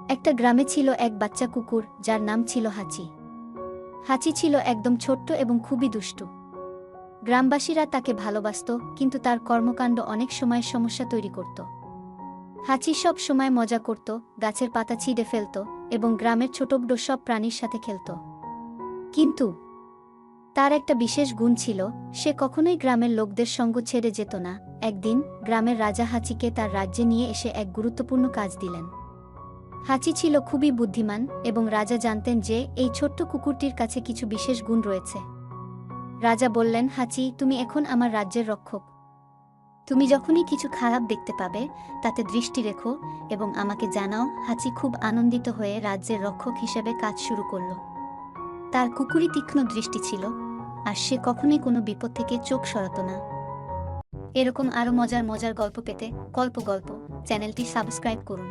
একটা গ্রামে ছিল এক বাচ্চা কুকুর যার নাম ছিল হাচি। হাচি ছিল একদম ছোট্ট এবং খুবই দুষ্টু। গ্রামবাসীরা তাকে ভালোবাসত, কিন্তু তার কর্মকাণ্ড অনেক সময় সমস্যা তৈরি করত। হাচি সব সময় মজা করত, গাছের পাতা ছিঁড়ে ফেলত এবং গ্রামের ছোট বড় সব প্রাণীর সাথে খেলত। কিন্তু তার একটা বিশেষ গুণ ছিল, সে কখনোই গ্রামের লোকদের সঙ্গ ছেড়ে যেত না। একদিন গ্রামের রাজা হাচিকে তার রাজ্যে নিয়ে এসে এক গুরুত্বপূর্ণ কাজ দিলেন। হাচি ছিল খুবই বুদ্ধিমান এবং রাজা জানতেন যে এই ছোট্ট কুকুরটির কাছে কিছু বিশেষ গুণ রয়েছে। রাজা বললেন, হাচি, তুমি এখন আমার রাজ্যের রক্ষক। তুমি যখনই কিছু খারাপ দেখতে পাবে তাতে দৃষ্টি রেখো এবং আমাকে জানাও। হাচি খুব আনন্দিত হয়ে রাজ্যের রক্ষক হিসেবে কাজ শুরু করল। তার কুকুরই তীক্ষ্ণ দৃষ্টি ছিল, আর সে কখনোই কোনো বিপদ থেকে চোখ সরাতো না। এরকম আরও মজার মজার গল্প পেতে গল্প চ্যানেলটি সাবস্ক্রাইব করুন।